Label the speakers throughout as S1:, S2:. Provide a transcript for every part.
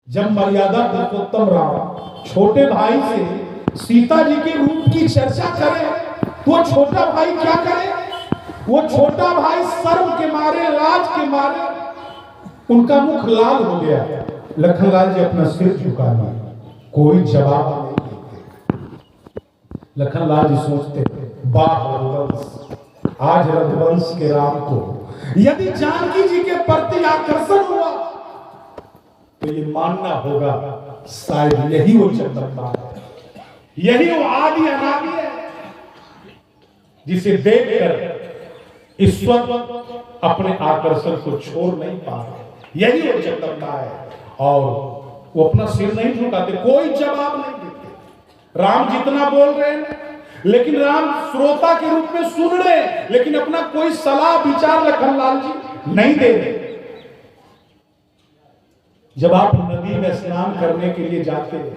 S1: जब मर्यादा पुरुषोत्तम राम छोटे भाई से सीता जी के रूप की चर्चा करे तो छोटा भाई क्या करे? वो छोटा भाई शर्म के मारे, लाज के मारे उनका मुख लाल हो गया। लखनलाल जी अपना सिर झुका लिया, कोई जवाब नहीं देते। लखनलाल जी सोचते, वाह रघुवंश, आज रघुवंश के राम को यदि जानकी जी के प्रति आकर्षण हुआ तो ये मानना होगा शायद यही वो जगदम्बा है, यही वो आदि अनादि है जिसे देखकर ईश्वर अपने आकर्षण को छोड़ नहीं पा रहे। यही वो जगदम्बा है। और वो अपना सिर नहीं झुकाते, कोई जवाब नहीं देते। राम जितना बोल रहे हैं, लेकिन राम श्रोता के रूप में सुन रहे, लेकिन अपना कोई सलाह विचार लखनलाल जी नहीं दे रहे। जब आप नदी में स्नान करने के लिए जाते हैं,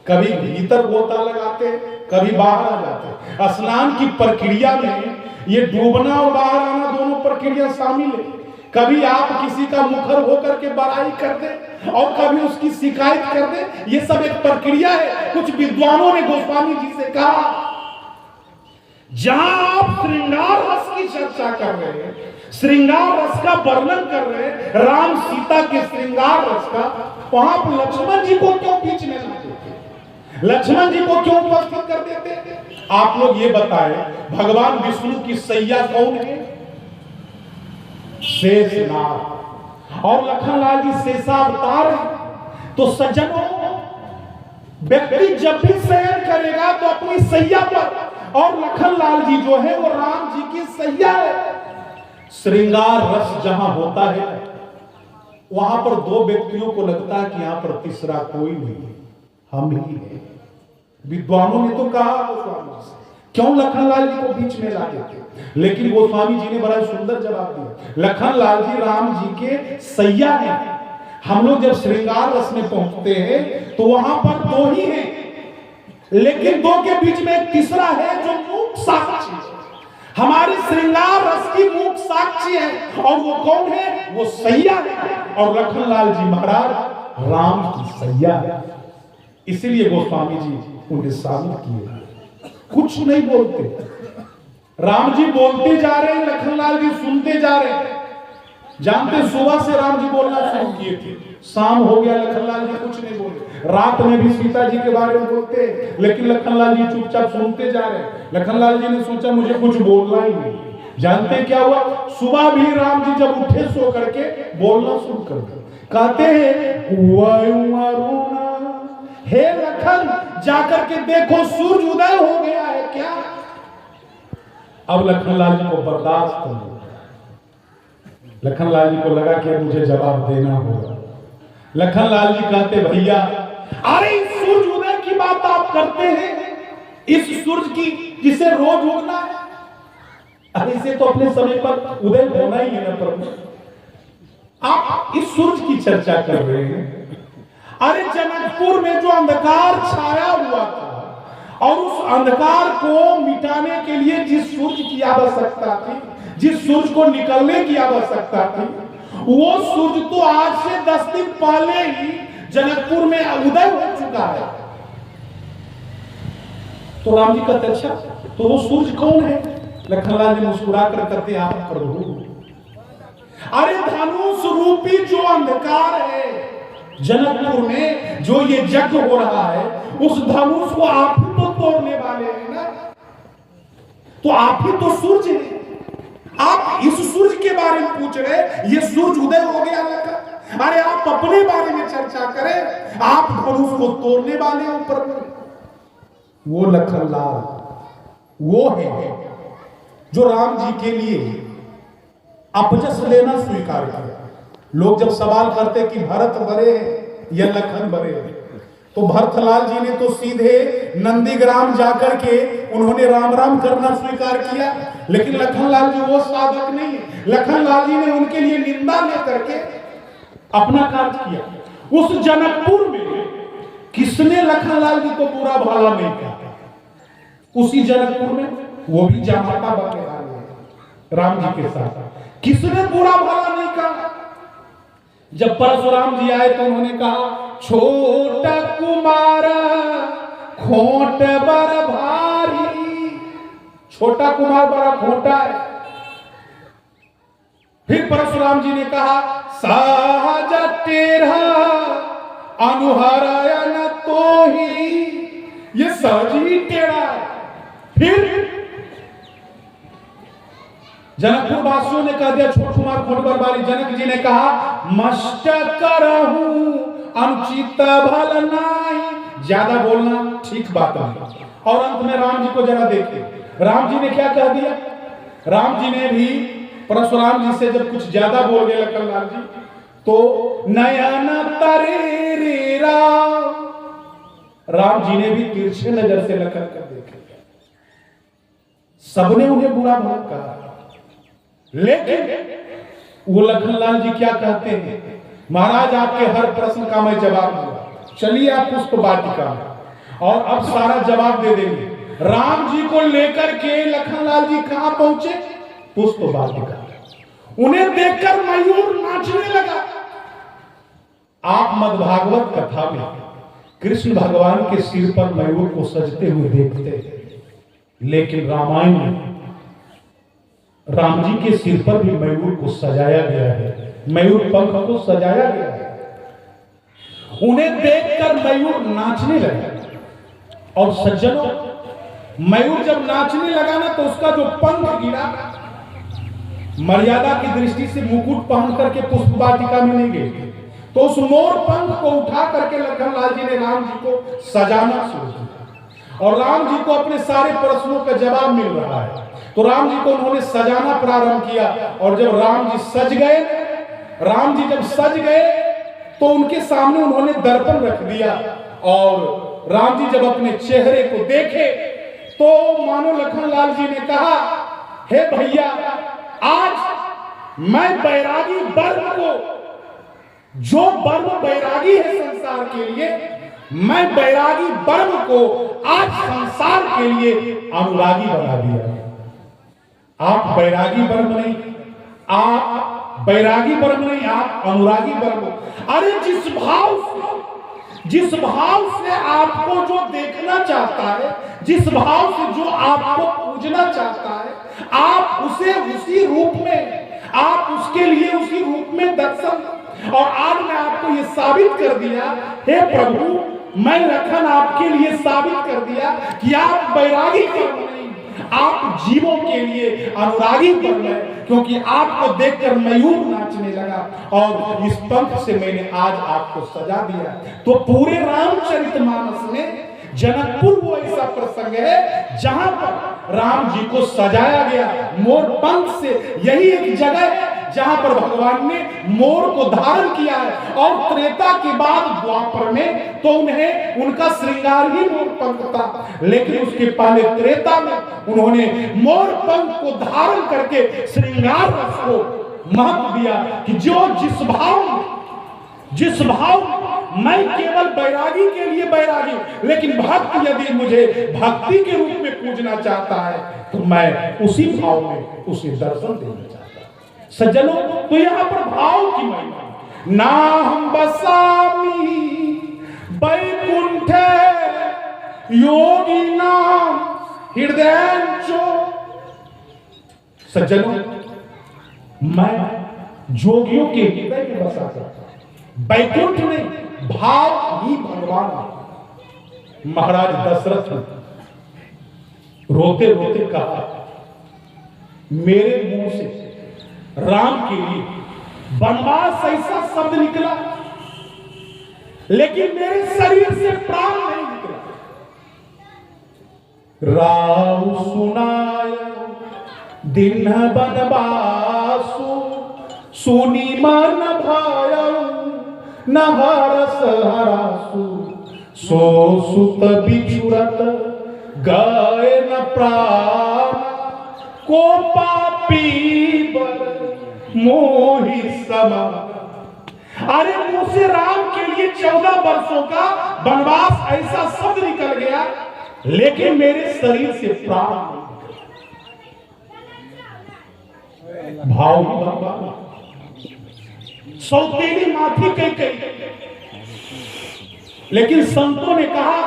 S1: कभी भीतर गोता लगाते, कभी बाहर आ जाते। स्नान की प्रक्रिया में ये डूबना और बाहर आना दोनों प्रक्रिया शामिल है। कभी आप किसी का मुखर होकर के बड़ाई कर दे और कभी उसकी शिकायत कर दे, ये सब एक प्रक्रिया है। कुछ विद्वानों ने गोस्वामी जी से कहा, जहां आप श्रृंगार रस की चर्चा कर रहे हैं, श्रृंगार रस का वर्णन कर रहे हैं, राम सीता के श्रृंगार रस का, वहां आप लक्ष्मण जी को क्यों बीच में ला देते? लक्ष्मण जी को क्यों उपस्थित कर देते? आप लोग ये बताएं, भगवान विष्णु की सैया कौन है? शेषनाग। और लखनलाल जी शेषावतार है। तो सज्जनों, व्यक्ति जब भी शयन करेगा तो अपनी सैया पर, और लखनलाल जी जो है वो राम जी की सैया है। श्रृंगार रस जहां होता है वहां पर दो व्यक्तियों को लगता है कि यहां पर तीसरा कोई नहीं है, हम ही हैं। विद्वानों ने तो कहा गोस्वामी जी से, क्यों लखनलाल जी को बीच में ला देते? लेकिन गोस्वामी जी ने बड़ा सुंदर जवाब दिया, लखनलाल जी राम जी के सैया हैं। हम लोग जब श्रृंगार रस में पहुंचते हैं तो वहां पर दो ही हैं, लेकिन दो के बीच में एक तीसरा है जो मूक साक्षी है। हमारी श्रृंगार रस की मूक साक्षी है, और वो कौन है? वो सैया है। और लखनलाल जी महाराज राम की सैया है। इसीलिए गोस्वामी जी उन्हें शामिल किए। कुछ नहीं बोलते, राम जी बोलते जा रहे हैं, लखनलाल जी सुनते जा रहे हैं। जानते सुबह से राम जी बोलना शुरू किए थे, शाम हो गया लखनलाल जी कुछ नहीं बोले। रात में भी सीता जी के बारे में बोलते, लेकिन लखनलाल जी चुपचाप सुनते जा रहे हैं। लखनलाल जी ने सोचा मुझे कुछ बोलना ही नहीं। जानते क्या हुआ? सुबह भी राम जी जब उठे सो करके बोलना शुरू कर दिया। कहते हैं, हे लखन, जाकर के देखो सूरज उदय हो गया है क्या? अब लखनलाल जी को बर्दाश्त नहीं। लखनलाल जी को लगा कि मुझे जवाब देना होगा। लखनलाल जी कहते, भैया, अरे इस सूरज उदय की बात आप करते हैं, इस सूरज की जिसे रोज उगना है, अरे इसे तो अपने समय पर उदय होना ही है ना प्रभु। आप इस सूरज की चर्चा कर रहे हैं। अरे जनकपुर में जो अंधकार छाया हुआ था, और उस अंधकार को मिटाने के लिए जिस सूरज की आवश्यकता थी, जिस सूरज को निकलने की आवश्यकता थी, वो सूरज तो आज से 10 दिन पहले ही जनकपुर में उदय हो चुका है। तो राम जी कहते, अच्छा तो वो सूरज कौन है? लखनलाल जी मुस्कुरा कर कहते, आप प्रभु। अरे धनुष रूपी जो अंधकार है जनकपुर में, जो ये यज्ञ हो रहा है, उस धनुष को आप ही तो तोड़ने वाले हैं ना। तो आप ही तो सूरज है। आप इस सूरज के बारे में पूछ रहे, ये सूरज उदय हो गया लखन? अरे आप अपने बारे में चर्चा करें, आप धनुष को तोड़ने वाले हो प्रभु। वो लखनलाल वो है जो राम जी के लिए अपजस लेना स्वीकार किया। लोग जब सवाल करते कि भरत बड़े या लखन बड़े, तो भरतलाल जी ने तो सीधे नंदीग्राम जाकर के उन्होंने राम राम करना स्वीकार किया। लेकिन लखनलाल जी वो साधक नहीं है। लखनलाल जी ने उनके लिए निंदा लेकर के अपना कार्य किया। उस जनकपुर में किसने लखनलाल जी को बुरा भला नहीं कहा? उसी जनकपुर में वो भी जामाता बने वाले राम जी के साथ, किसने बुरा भला नहीं कहा? जब परशुराम जी आए तो उन्होंने कहा, छोटा कुमार खोट बर भारी। छोटा कुमार बड़ा खोटा है। फिर परशुराम जी ने कहा, सहज टेढ़ा अनुहरयन तो ही, ये सहज ही टेढ़ा है। फिर जनकपुर वासियों ने कह दिया, छोट कुमार खोट बर भारी। जनक जी ने कहा, मस्त करहूं अनुचित भल नाई। ज्यादा बोलना ठीक बात नहीं। और अंत में राम जी को जरा देखे, राम जी ने क्या कह दिया। राम जी ने भी परशुराम जी से जब कुछ ज्यादा बोल गए लखनलाल जी, तो नयन तरे रे राम जी ने भी तिरछे नजर से लखन कर देखे। सबने उन्हें बुरा भला कहा, लेकिन वो लखनलाल जी क्या कहते हैं, महाराज आपके हर प्रश्न का मैं जवाब दूंगा, चलिए आप पुष्प वाटिका में। और अब सारा जवाब दे देंगे। राम जी को लेकर के लखनलाल जी कहां पहुंचे, पुष्प वाटिका। उन्हें देखकर मयूर नाचने लगा। आप मद्भागवत कथा में कृष्ण भगवान के सिर पर मयूर को सजते हुए देखते हैं, लेकिन रामायण में राम जी के सिर पर भी मयूर को सजाया गया है, मयूर पंख को सजाया गया है। उन्हें देखकर मयूर नाचने लगा। और सज्जनों, मयूर जब नाचने लगा ना, तो उसका जो पंख गिरा, मर्यादा की दृष्टि से मुकुट पहन करके पुष्प वाटिका में नहीं गए, तो उस मोर पंख को उठा करके लखनलाल जी ने राम जी को सजाना शुरू किया। और राम जी को अपने सारे प्रश्नों का जवाब मिल रहा है, तो राम जी को उन्होंने सजाना प्रारंभ किया। और जब राम जी सज गए, राम जी जब सज गए, तो उनके सामने उन्होंने दर्पण रख दिया। और राम जी जब अपने चेहरे को देखे, तो मानो लखनलाल जी ने कहा, हे भैया, आज मैं बैरागी वर्ग को, जो वर्ग बैरागी है संसार के लिए, मैं बैरागी वर्ग को आज संसार के लिए अनुरागी बना दिया। आप बैरागी वर्ग नहीं, आप बैरागी वर्ग नहीं, आप अनुरागी वर्ग हो। अरे जिस भाव से आपको जो देखना चाहता है, जिस भाव से जो आपको पूजना चाहता है, आप उसे उसी रूप में, आप उसके लिए उसी रूप में दर्शन। और आज मैं आपको ये साबित कर दिया, हे प्रभु, मैं लखन आपके लिए साबित कर दिया कि आप बैरागी वर्ग नहीं, आप जीवों के लिए अनुरागी वर्ग है। क्योंकि आपको देखकर मयूर नाचने लगा, और इस पंख से मैंने आज आपको सजा दिया। तो पूरे रामचरितमानस में जनकपुर वो ऐसा प्रसंग है जहां पर राम जी को सजाया गया मोर पंख से। यही एक जगह है जहां पर भगवान ने मोर को धारण किया है। और त्रेता के बाद द्वापर में तो उन्हें उनका श्रृंगार ही मोर पंख था, लेकिन उसके पहले त्रेता में उन्होंने मोर पंख को धारण करके श्रृंगार रस को महत्व दिया कि जो जिस भाव मैं केवल बैरागी के लिए बैरागी, लेकिन भक्त यदि मुझे भक्ति के रूप में पूजना चाहता है, तो मैं उसी भाव में उसे दर्शन देना चाहता हूं। सज्जनों, तो यहां पर भाव की महिमा, ना हम बसामी बैकुंठ योगी नाम हृदयांचो। सज्जनों, मैं जोगियों के हृदय में बसा करता हूं, बैकुंठ नहीं, भाव ही भगवान है। महाराज दशरथ ने रोते रोते कहा, मेरे मुंह से राम के लिए वनवास ऐसा शब्द निकला, लेकिन मेरे शरीर से प्राण नहीं निकला। राव सुनाय दिन बनवासु, सुनी मन भायऊ न हरस हरासु, सो सुत बिछुरत गए न प्राण, को पापी बर मोहि समा। अरे मुंह से राम के लिए 14 वर्षों का वनवास ऐसा शब्द निकल गया, लेकिन मेरे शरीर से प्राण नहीं। भाव ही भगवान। सौतेली माफी कही। लेकिन संतों ने कहा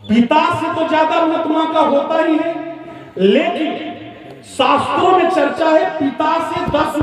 S1: पिता से तो ज्यादा उन्नत मां का होता ही है, लेकिन शास्त्रों में चर्चा है पिता से 10